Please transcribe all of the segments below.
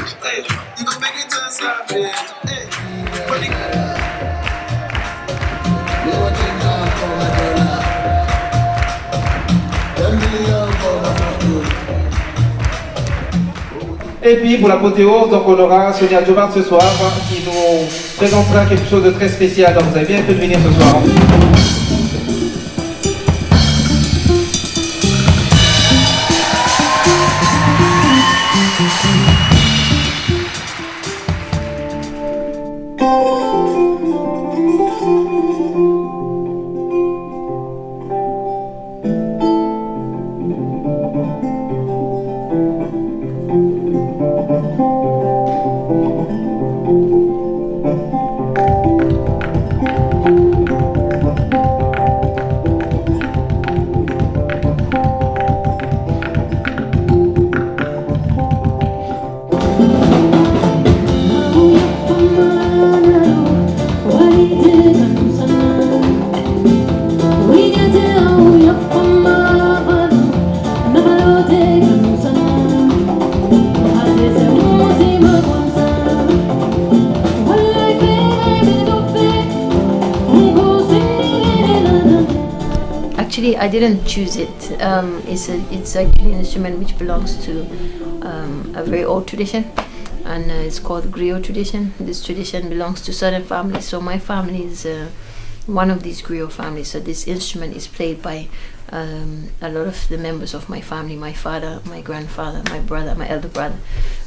Hey, you gon' make it to savage. Hey, but Et puis pour l'apothéose, donc on aura Sonia Jobard ce soir qui nous présentera quelque chose de très spécial. Donc vous avez bien fait de venir ce soir. Actually, I didn't choose it. It's actually an instrument which belongs to a very old tradition, and it's called griot tradition. This tradition belongs to certain families. So my family is one of these griot families. So this instrument is played by a lot of the members of my family: my father, my grandfather, my brother, my elder brother,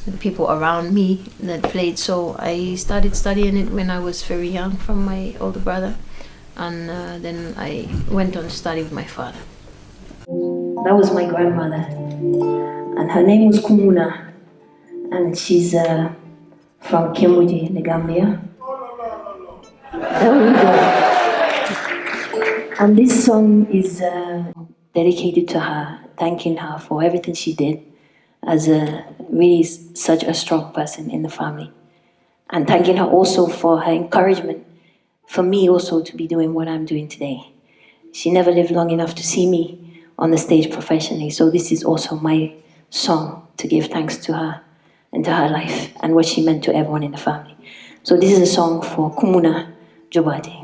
the people around me that played. So I started studying it when I was very young from my older brother. And then I went on to study with my father. That was my grandmother, and her name was Kumuna, and she's from Kimuji, the Gambia. There we go. And this song is dedicated to her, thanking her for everything she did as really such a strong person in the family, and thanking her also for her encouragement for me also to be doing what I'm doing today. She never lived long enough to see me on the stage professionally, so this is also my song to give thanks to her and to her life and what she meant to everyone in the family. So this is a song for Kumuna Jobate.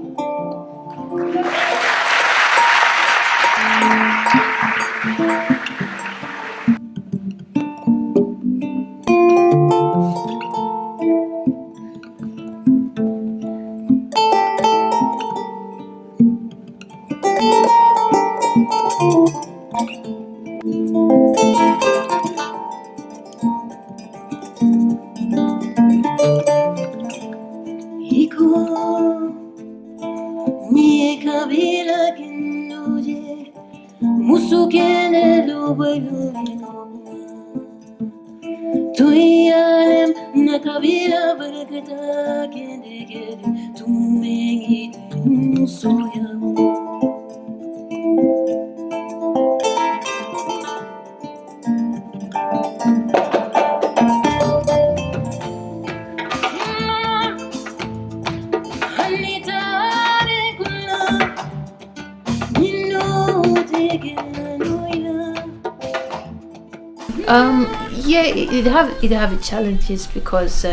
Yeah, it have its challenges because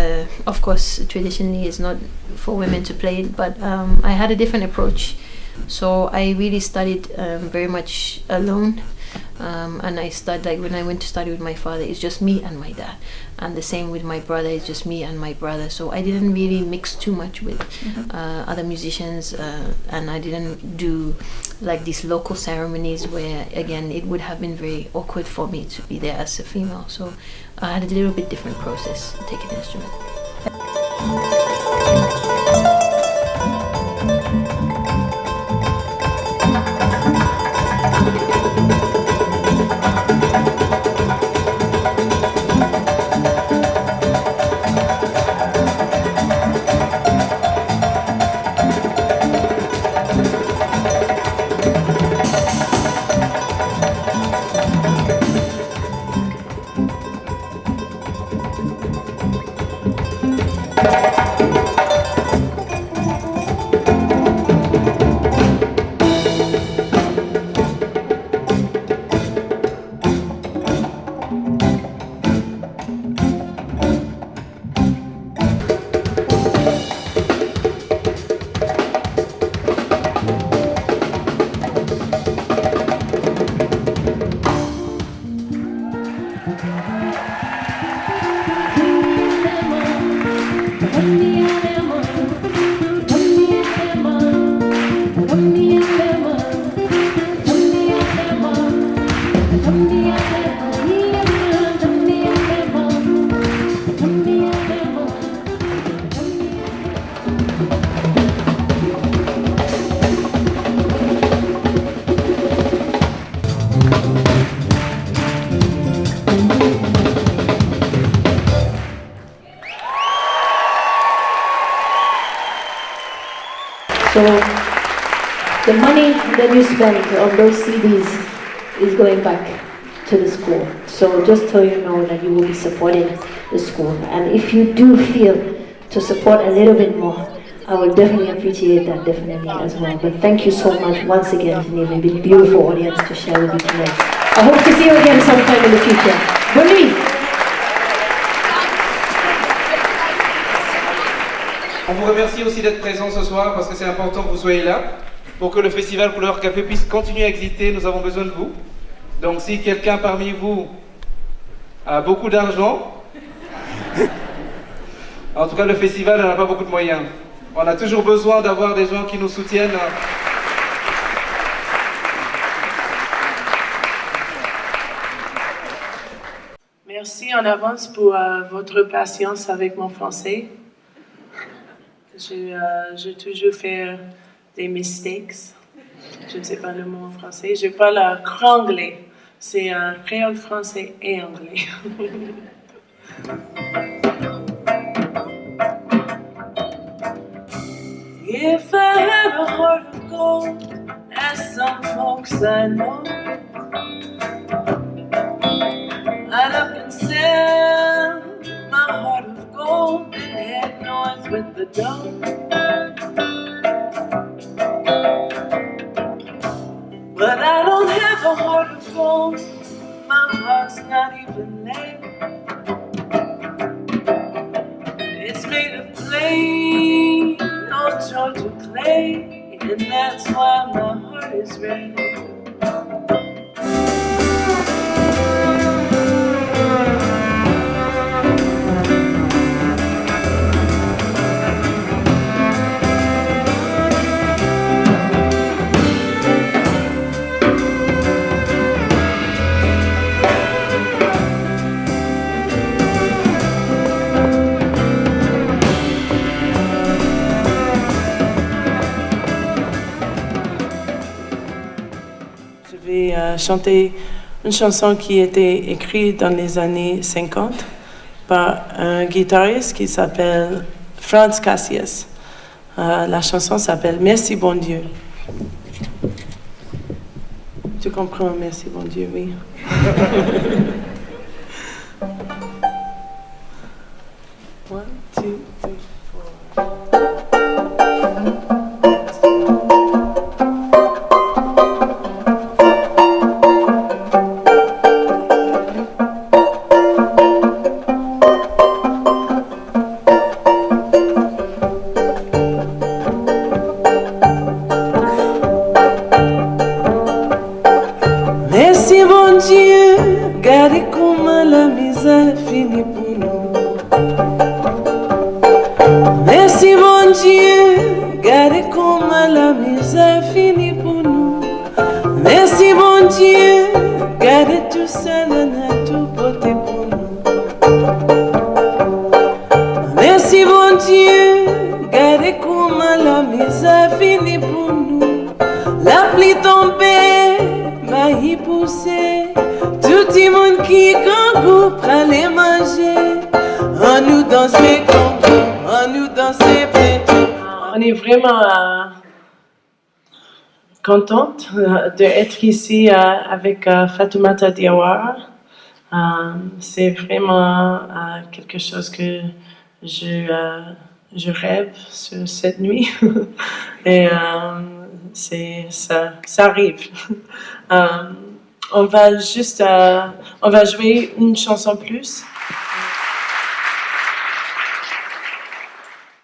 of course traditionally it's not for women to play it, but I had a different approach. So I really studied very much alone, and I studied, like when I went to study with my father, it's just me and my dad, and the same with my brother, it's just me and my brother. So I didn't really mix too much with other musicians, and I didn't do like these local ceremonies where again it would have been very awkward for me to be there as a female. So I had a little bit different process to take an instrument. So the money that you spend on those CDs is going back to the school. So just so you know that you will be supporting the school. And if you do feel to support a little bit more, I would definitely appreciate that, definitely as well. But thank you so much once again, Geneva, and the beautiful audience to share with you tonight. I hope to see you again sometime in the future. Bonne nuit. On vous remercie aussi d'être présents ce soir parce que c'est important que vous soyez là. Pour que le festival Couleur Café puisse continuer à exister, nous avons besoin de vous. Donc si quelqu'un parmi vous a beaucoup d'argent, en tout cas le festival n'a pas beaucoup de moyens. On a toujours besoin d'avoir des gens qui nous soutiennent. Merci en avance pour votre patience avec mon français. J'ai toujours fait des mistakes. Je ne sais pas le mot en français. Je parle cranglais. C'est un créole français et anglais. If I had a heart of gold, as some folks I know, I'd up and sell my heart of gold and head north with the dough. But I don't have a heart of gold, my heart's not even laid. It's made of plain old Georgia clay, and that's why my heart is red. Chanter une chanson qui était écrite dans les années 50 par un guitariste qui s'appelle Franz Cassius. La chanson s'appelle Merci bon Dieu. Tu comprends, merci bon Dieu, oui. One, two, three, four. On est vraiment contente d'être ici avec Fatoumata Diawara. C'est vraiment quelque chose que je rêve sur cette nuit. Et ça arrive. On va jouer une chanson plus.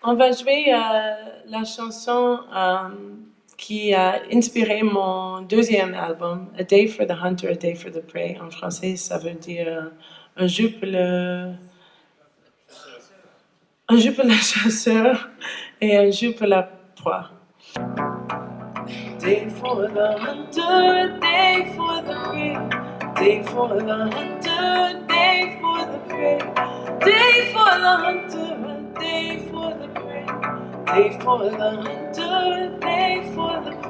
On va jouer la chanson qui a inspiré mon deuxième album, A Day for the Hunter, A Day for the Prey. En français, ça veut dire un jour pour le chasseur et un jour pour la proie. Day for the hunter, a day for the prey. Day for the hunter, a day for the prey. Day for the hunter, a day for the prey. Day for the hunter, a day for the prey.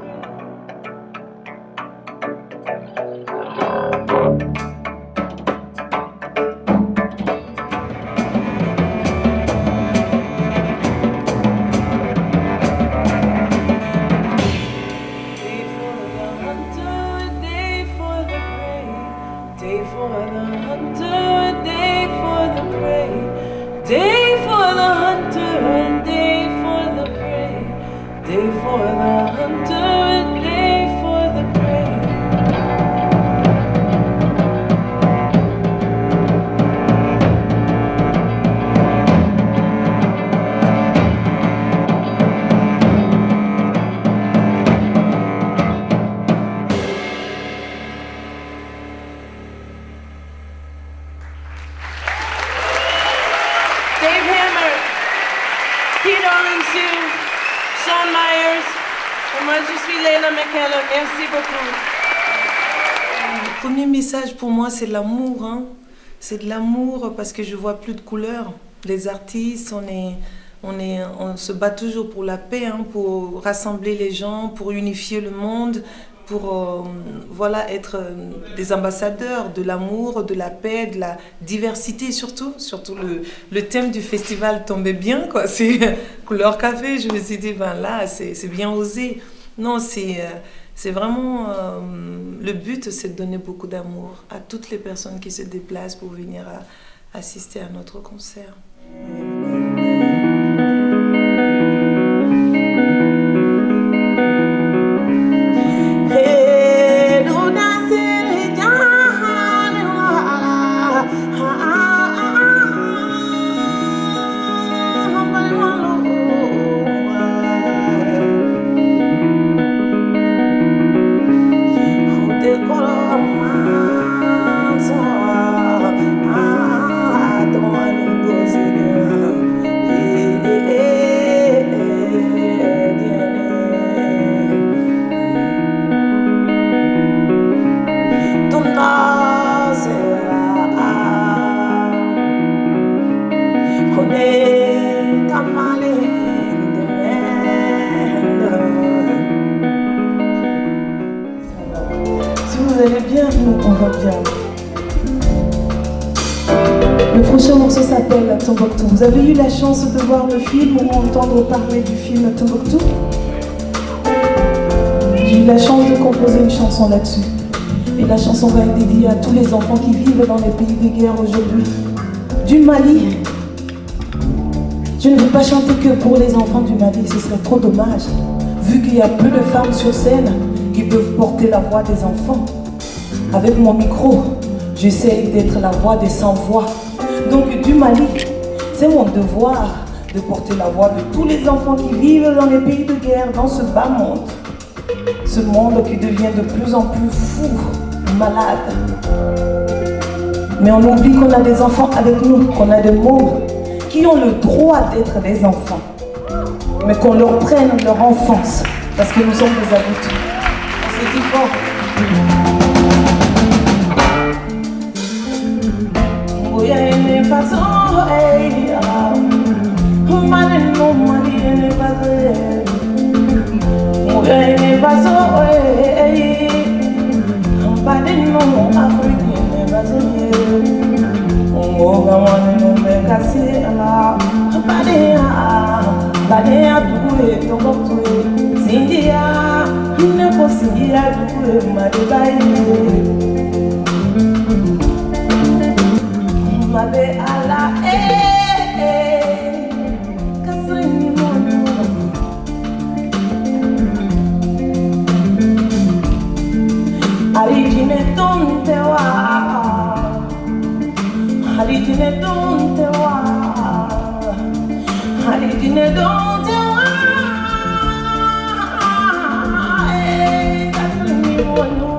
yours. Et moi, je suis Leila McKellar. Merci beaucoup. Le premier message pour moi, c'est l'amour. Hein. C'est de l'amour parce que je vois plus de couleurs. Les artistes, on se bat toujours pour la paix, hein, pour rassembler les gens, pour unifier le monde, pour voilà, être des ambassadeurs de l'amour, de la paix, de la diversité surtout. Surtout le thème du festival tombait bien, quoi. C'est couleur café. Je me suis dit, ben là, c'est bien osé. Non, c'est vraiment le but, c'est de donner beaucoup d'amour à toutes les personnes qui se déplacent pour venir assister à notre concert. Si vous allez bien, nous on va bien. Le prochain morceau s'appelle Tombouctou. Vous avez eu la chance de voir le film ou entendre parler du film Tombouctou? J'ai eu la chance de composer une chanson là-dessus. Et la chanson va être dédiée à tous les enfants qui vivent dans les pays de guerre aujourd'hui. Du Mali. Je ne veux pas chanter que pour les enfants du Mali, ce serait trop dommage. Vu qu'il y a peu de femmes sur scène qui peuvent porter la voix des enfants. Avec mon micro, j'essaie d'être la voix des sans-voix. Donc du Mali, c'est mon devoir de porter la voix de tous les enfants qui vivent dans les pays de guerre, dans ce bas monde. Ce monde qui devient de plus en plus fou, malade. Mais on oublie qu'on a des enfants avec nous, qu'on a des mômes qui ont le droit d'être des enfants. Mais qu'on leur prenne leur enfance, parce que nous sommes des adultes. C'est différent. Badea duwe Tombouctou Sindia Neko Sindia duwe Madibaye Mabe ala Kasrini mono Arijine dontewa Arijine dontewa Arijine dontewa Kasrini mono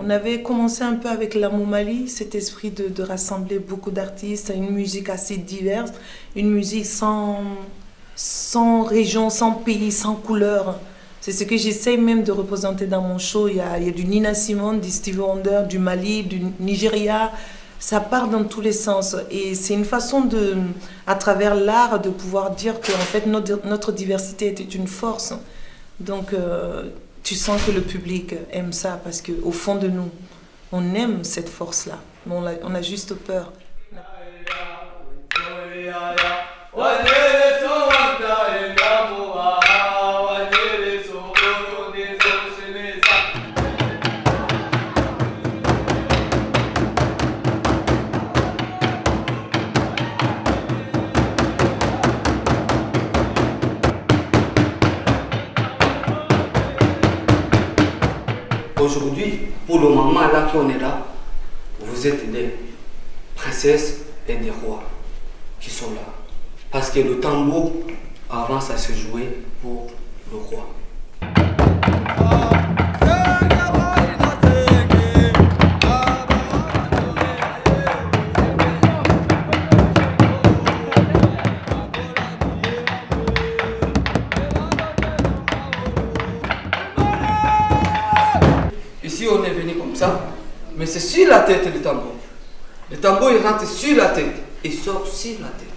On avait commencé un peu avec l'Amour Mali, cet esprit de rassembler beaucoup d'artistes à une musique assez diverse, une musique sans région, sans pays, sans couleur, C'est ce que j'essaye même de représenter dans mon show. Il y a du Nina Simone, du Stevie Wonder, du Mali, du Nigeria. Ça part dans tous les sens. Et c'est une façon à travers l'art, de pouvoir dire que en fait, notre diversité était une force. Donc, tu sens que le public aime ça parce qu'au fond de nous, on aime cette force-là. Mais on a juste peur. Aujourd'hui, pour le moment là qu'on est là, vous êtes des princesses et des rois qui sont là. Parce que le tambour, avant, ça se jouait pour le roi. Ici, on est venu comme ça, mais c'est sur la tête le tambour. Le tambour, il rentre sur la tête et sort sur la tête.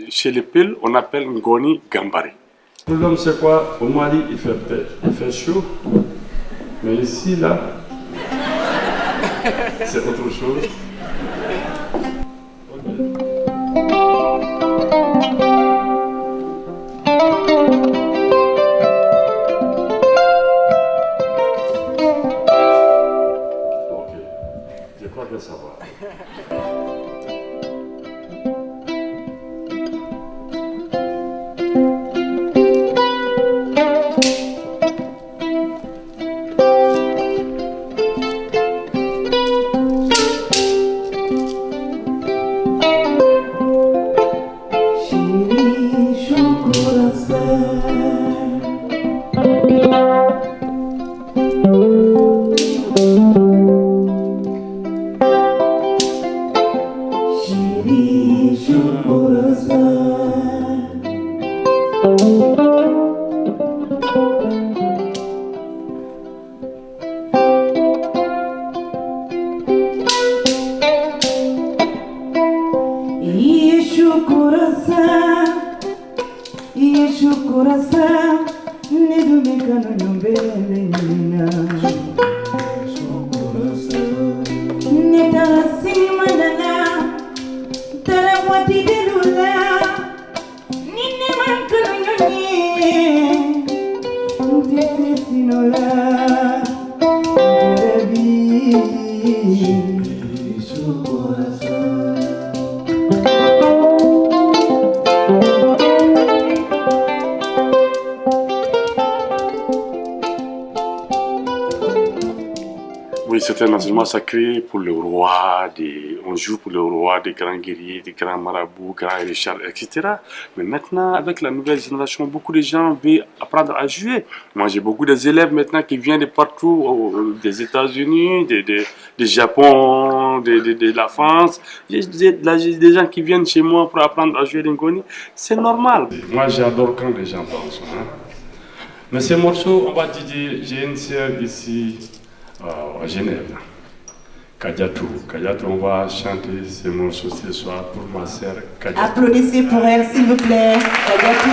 Chez les Peuls, on appelle Ngoni Gambari. Le problème, c'est quoi? Au Mali, il fait chaud, mais ici, là, c'est autre chose. Ok, je crois que ça va. c'est un enseignement sacré pour le roi, on joue pour le roi, des grands guerriers, des grands marabouts, grands Richard, etc. Mais maintenant, avec la nouvelle génération, beaucoup de gens veulent apprendre à jouer. Moi, j'ai beaucoup d'élèves maintenant qui viennent de partout, des États-Unis, du Japon, de la France. J'ai des gens qui viennent chez moi pour apprendre à jouer le ngoni. C'est normal. Moi, j'adore quand les gens dansent. Mais ces morceaux, on va dire, j'ai une sœur ici à Genève, Kadiatou, on va chanter ces morceaux ce soir pour ma sœur Kadiatou. Applaudissez pour elle, s'il vous plaît, Kadiatou.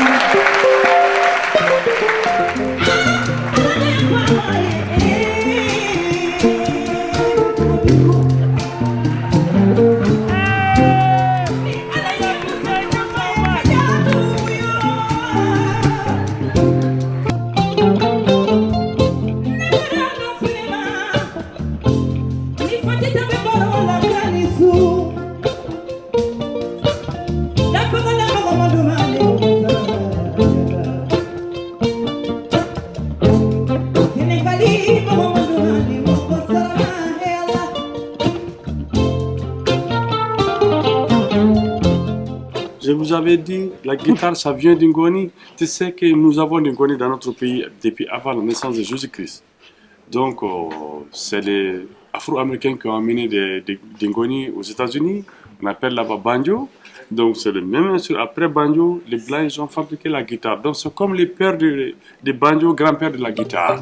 Je vous avais dit, la guitare, ça vient du ngoni. Tu sais que nous avons du ngoni dans notre pays depuis avant la naissance de Jésus-Christ. Donc, c'est les Afro-Américains qui ont amené des ngoni aux États-Unis. On appelle là-bas banjo. Donc, c'est le même instrument. Après banjo, les Blancs, ils ont fabriqué la guitare. Donc, c'est comme les pères de banjo, grand-père de la guitare.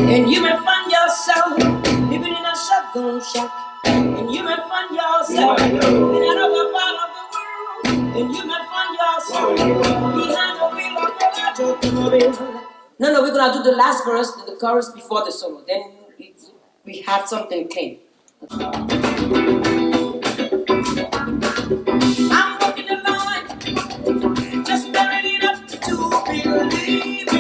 And you may find yourself living in a shotgun shack. And you may find yourself in another part of the world. And you may find yourself behind the wheel of a automobile. No, we're gonna do the last verse and the chorus before the solo. Then we have something clean. I'm walking the line, just bearing it up to believe me.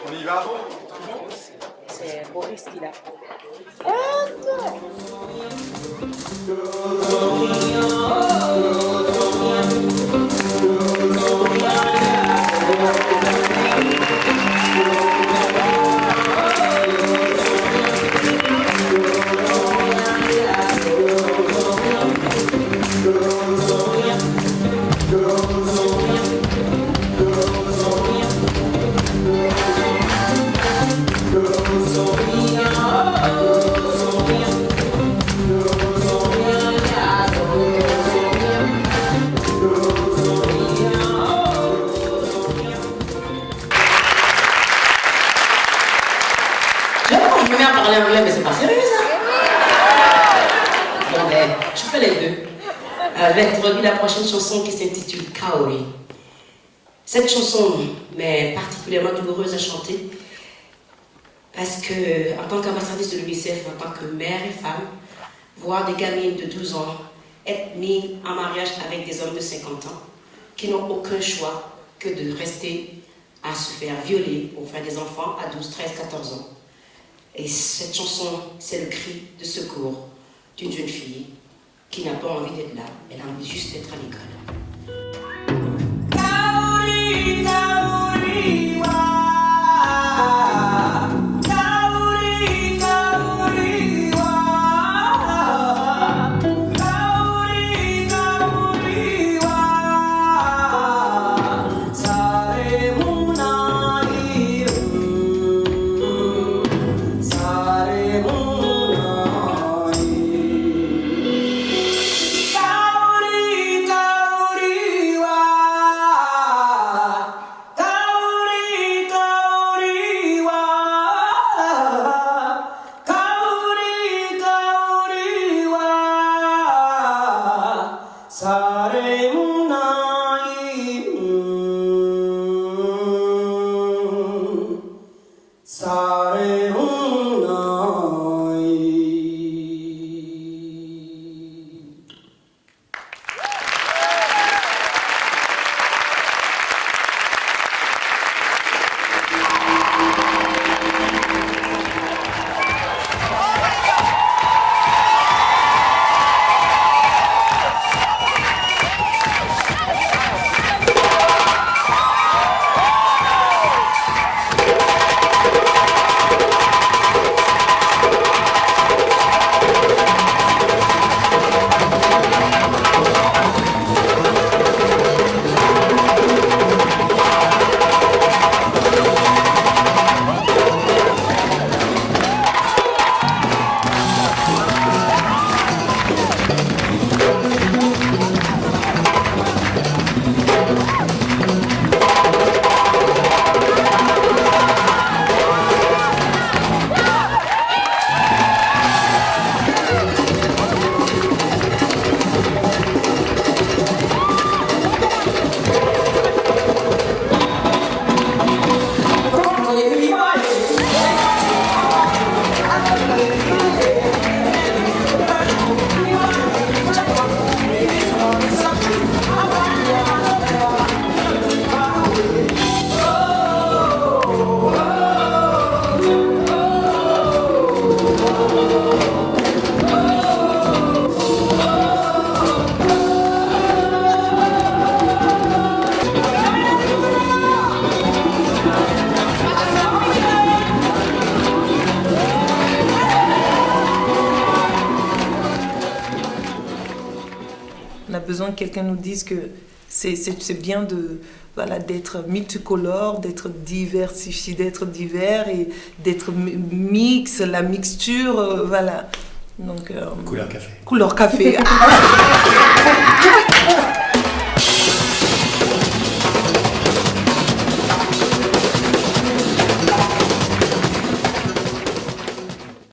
On y va. C'est Boris qui l'a fait. Je me mets à parler anglais, mais c'est pas sérieux ça. Je fais les deux. Je vais introduire la prochaine chanson qui s'intitule Kaori. Cette chanson m'est particulièrement douloureuse à chanter parce que, en tant qu'ambassadrice de l'UNICEF, en tant que mère et femme, voir des gamines de 12 ans être mises en mariage avec des hommes de 50 ans qui n'ont aucun choix que de rester à se faire violer pour faire des enfants à 12, 13, 14 ans. Et cette chanson, c'est le cri de secours d'une jeune fille qui n'a pas envie d'être là, elle a envie juste d'être à l'école. Kaori, kaori, wa. Kaori, kaori, wa. Kaori, kaori, wa. Sare munai, sare munai. Kaori, kaori, wa. Kaori, kaori, wa. Kaori, kaori, wa. Sare munai, sare munai. On a besoin que quelqu'un nous dise que c'est bien de, voilà, d'être multicolore, d'être diversifié, d'être divers et d'être mix, la mixture, voilà. Donc, Couleur café. Couleur café. Ah